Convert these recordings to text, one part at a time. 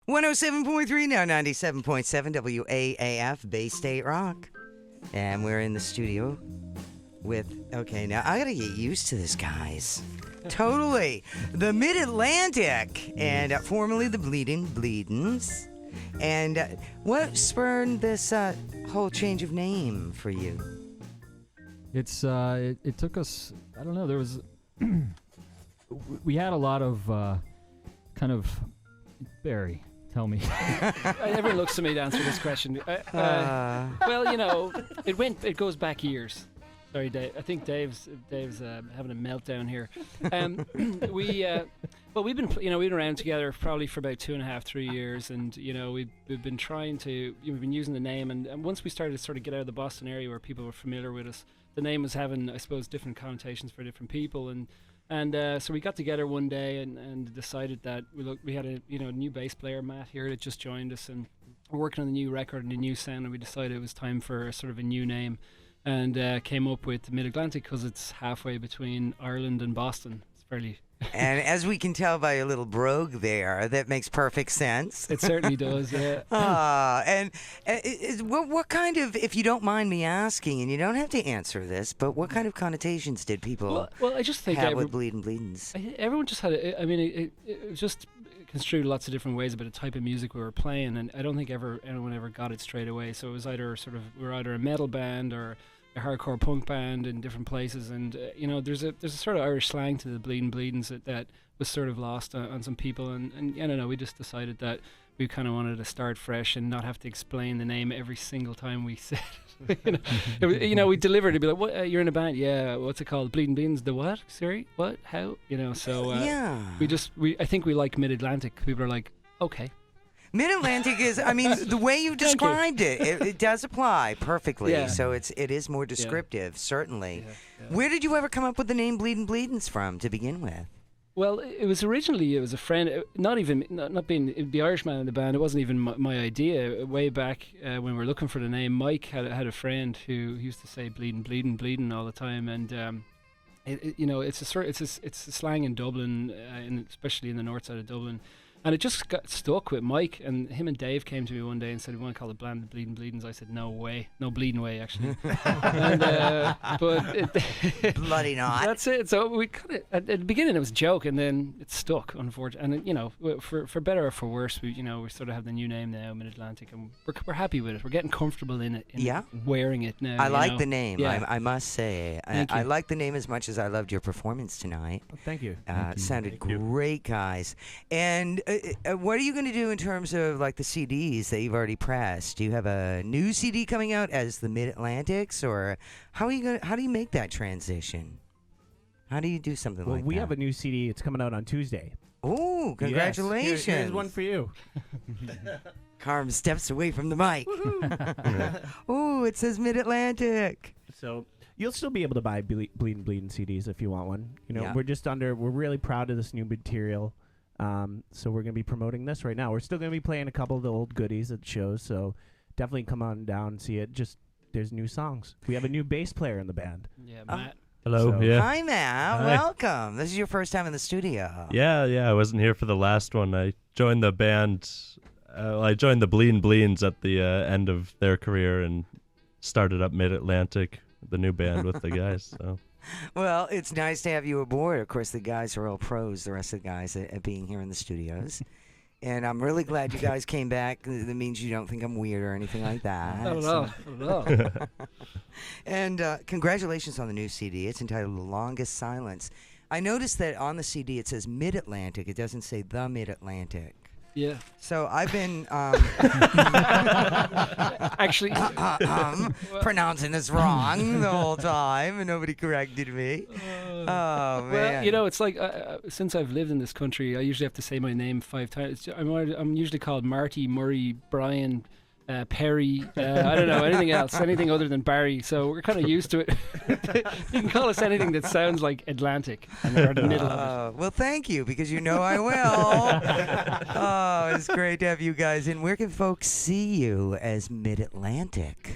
107.3, now 97.7 WAAF, Bay State Rock. And we're in the studio with, okay, now I gotta get used to this, guys. Totally. The Midatlantic, and formerly the Bleeding Bleedens. And what spurred this whole change of name for you? It's it took us, I don't know, there was we had a lot of kind of Barry, tell me. Everyone looks to me to answer this question. Well, you know, it goes back years. Sorry, Dave. I think Dave's having a meltdown here. We've been around together probably for about 2.5, 3 years, and we've been trying to, we've been using the name, and once we started to sort of get out of the Boston area where people were familiar with us, the name was having, I suppose, different connotations for different people, and so we got together one day and decided that we had a new bass player, Matt, here that just joined us, and we're working on a new record and a new sound, and we decided it was time for sort of a new name, and came up with Midatlantic because it's halfway between Ireland and Boston. It's fairly. And as we can tell by your little brogue there, that makes perfect sense. It certainly does, yeah. What kind of, if you don't mind me asking, and you don't have to answer this, but what kind of connotations did people well, I just think have with Bleeding Bleedens? Everyone just had it was just construed lots of different ways about the type of music we were playing, and I don't think anyone ever got it straight away. So it was we're either a metal band or a hardcore punk band in different places, and there's a sort of Irish slang to the Bleeding Bleedens that was sort of lost on some people, and I don't know, we just decided that we kind of wanted to start fresh and not have to explain the name every single time we said it. We delivered. It'd be like, "What? You're in a band? Yeah. What's it called? Bleeding Bleedens? The what? Sorry? What? How? So yeah. I think we like Mid-Atlantic. People are like, okay. Mid-Atlantic is, I mean, the way you've described it does apply perfectly. Yeah. So it is more descriptive, certainly. Yeah. Where did you ever come up with the name Bleeding Bleedens from to begin with? Well, it was a friend, not being the Irishman in the band. It wasn't even my idea. Way back when we were looking for the name, Mike had a friend who used to say bleeding, bleeding, bleeding all the time, and it's a slang in Dublin, especially in the north side of Dublin. And it just got stuck with Mike, and him and Dave came to me one day and said, "We want to call it Bleeding Bleedens." I said, "No way, no bleeding way, actually." Bloody not. That's it. So we kind of at the beginning it was a joke, and then it stuck, unfortunately. And for better or for worse, we sort of have the new name now, Mid-Atlantic, and we're happy with it. We're getting comfortable in it. Wearing it now. I like the name. Yeah. I must say, I like the name as much as I loved your performance tonight. Oh, thank you. Sounded great, guys. And what are you going to do in terms of like the CDs that you've already pressed? Do you have a new CD coming out as the Mid-Atlantics, or how do you make that transition? How do you do something like that? Well, we have a new CD. It's coming out on Tuesday. Oh, congratulations! Yes. Here's one for you. Carm steps away from the mic. Oh, it says Mid-Atlantic. So you'll still be able to buy Bleeding CDs if you want one. Yeah. We're really proud of this new material. So we're going to be promoting this right now. We're still going to be playing a couple of the old goodies at shows, so definitely come on down and see it. There's new songs. We have a new bass player in the band. Yeah, Matt. Hello. So- Yeah. Hi, Matt. Hi. Welcome. This is your first time in the studio. Yeah. I wasn't here for the last one. I joined the band. I joined the Bleeding Bleedens at the end of their career and started up Mid-Atlantic, the new band with the guys. So. Well, it's nice to have you aboard. Of course, the guys are all pros, the rest of the guys at being here in the studios. And I'm really glad you guys came back. That means you don't think I'm weird or anything like that. Not at all. And congratulations on the new CD. It's entitled The Longest Silence. I noticed that on the CD it says Mid-Atlantic. It doesn't say The Mid-Atlantic. Yeah. So I've been Actually, pronouncing this wrong the whole time, and nobody corrected me. Oh, man. well, it's like since I've lived in this country, I usually have to say my name 5 times. I'm usually called Marty, Murray, Brian, Perry. I don't know anything else, anything other than Barry. So we're kind of used to it. You can call us anything that sounds like Atlantic, and we're in the middle of it. Well, thank you, because you know I will. Oh, it's great to have you guys in. Where can folks see you as Mid-Atlantic?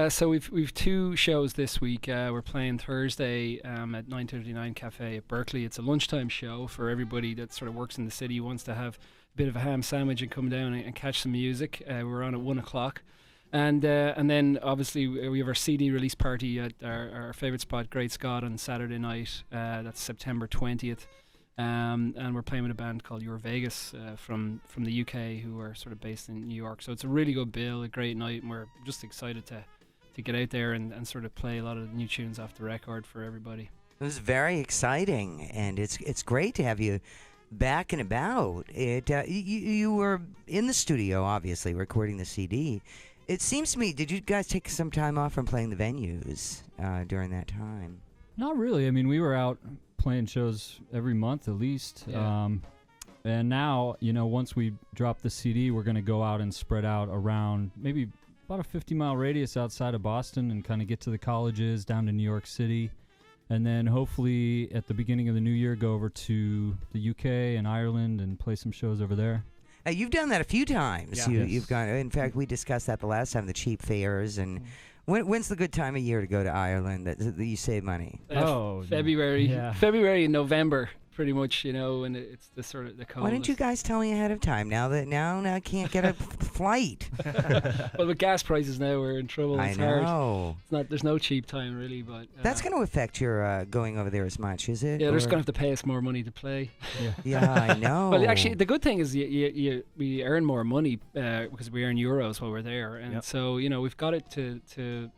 So we've 2 shows this week. We're playing Thursday at 9:39 Cafe at Berkeley. It's a lunchtime show for everybody that sort of works in the city, wants to have bit of a ham sandwich and come down and catch some music. We're on at 1 o'clock. And then obviously we have our CD release party at our favourite spot, Great Scott, on Saturday night. That's September 20th. And we're playing with a band called Your Vegas from the UK, who are sort of based in New York. So it's a really good bill, a great night, and we're just excited to get out there and sort of play a lot of the new tunes off the record for everybody. It was very exciting, and it's great to have you back and about. You were in the studio, obviously, recording the CD. It seems to me, did you guys take some time off from playing the venues during that time? Not really. I mean, we were out playing shows every month at least. Yeah. And now, once we drop the CD, we're going to go out and spread out around maybe about a 50-mile radius outside of Boston and kind of get to the colleges, down to New York City. And then hopefully at the beginning of the new year, go over to the UK and Ireland and play some shows over there. You've done that a few times. Yeah. You've gone. In fact, we discussed that the last time, the cheap fares. And when's the good time of year to go to Ireland that you save money? February, yeah. February and November, pretty much. And it's the sort of the coldest. Why didn't you guys tell me ahead of time? Now I can't get a flight. Well, with gas prices now, we're in trouble. I It's hard. know. There's no cheap time really, but That's going to affect your going over there as much, is it? yeah, they're just Or- going to have to pay us more money to play. Yeah, I know. Well, actually, the good thing is we earn more money because we earn euros while we're there, and Yep. so we've got it to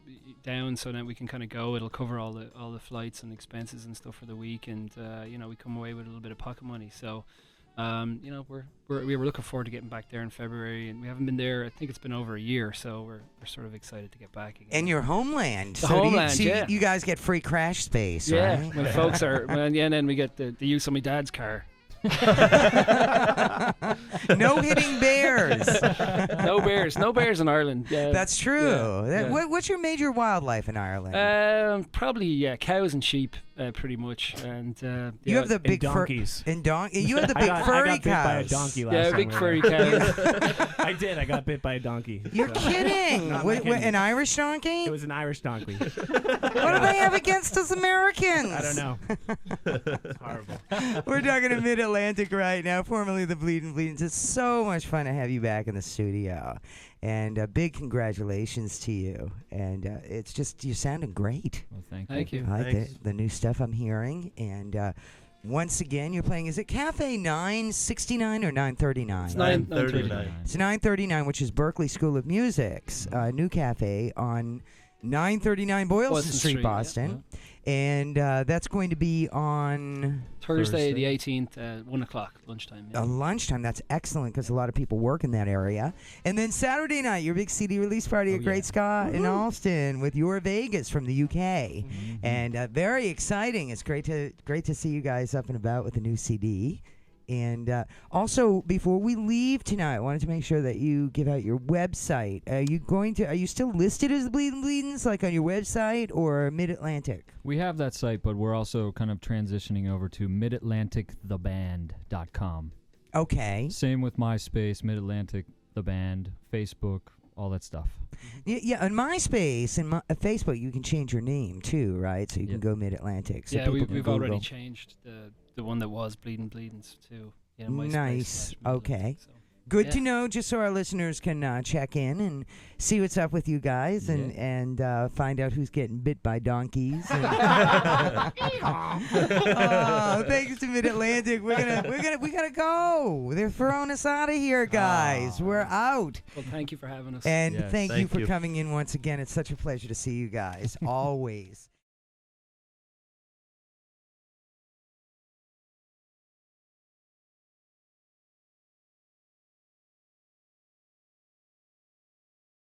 down so that we can kind of go. It'll cover all the flights and expenses and stuff for the week, and we come away with a little bit of pocket money. So, we were looking forward to getting back there in February, and we haven't been there. I think it's been over a year, so we're sort of excited to get back again. And your homeland. The so homeland, yeah. You guys get free crash space, yeah, right? my folks are, and then we get the use of my dad's car. No hitting bears. No bears in Ireland. Yeah. That's true. Yeah. What's your major wildlife in Ireland? Probably cows and sheep, pretty much, and you have the And big donkeys. You have the I big got furry bit by a cows. donkey last yeah, time big we were furry there. cows. I did. I got bit by a donkey. You're so. kidding. No, I'm What, not kidding. an Irish donkey? It was an Irish donkey. What do they have against us Americans? I don't know. It's horrible. We're talking to Midatlantic right now, formerly the Bleedin' Bleedins. It's so much fun to have you back in the studio. And big congratulations to you. And it's just, you're sounding great. Well, thank Thank you. I like Thanks. the new stuff I'm hearing. And once again, you're playing, is it Cafe 969 or 939? It's 9:39. It's 939, which is Berkeley School of Music's new cafe on 939 Boylston Boylston Street, Street, yeah. Boston. And that's going to be on Thursday the Thursday. 18th, 1 o'clock, lunchtime. Yeah. lunchtime. That's excellent because a lot of people work in that area. And then Saturday night, your big CD release party at Oh, Great yeah. Scott in Alston with Your Vegas from the UK. And very exciting. It's great to see you guys up and about with the new CD. And also, before we leave tonight, I wanted to make sure that you give out your website. Are you still listed as the Bleedin' Bleedins, like on your website, or Midatlantic? We have that site, but we're also kind of transitioning over to midatlantictheband.com. Okay. Same with MySpace, Midatlantic the Band, Facebook, all that stuff. Yeah, on MySpace and Facebook, you can change your name too, right? So you can Yeah. go Midatlantic. So yeah, people can we've already Google. changed the one that was Bleedin' Bleedins to MySpace Nice. / Midatlantic, Okay. so. Good Yeah. to know, just so our listeners can check in and see what's up with you guys and find out who's getting bit by donkeys. And oh, thanks to Midatlantic. We gotta go. They're throwing us out of here, guys. We're out. Well, thank you for having us. And Yes. thank you Thank for you. coming in once again. It's such a pleasure to see you guys. Always.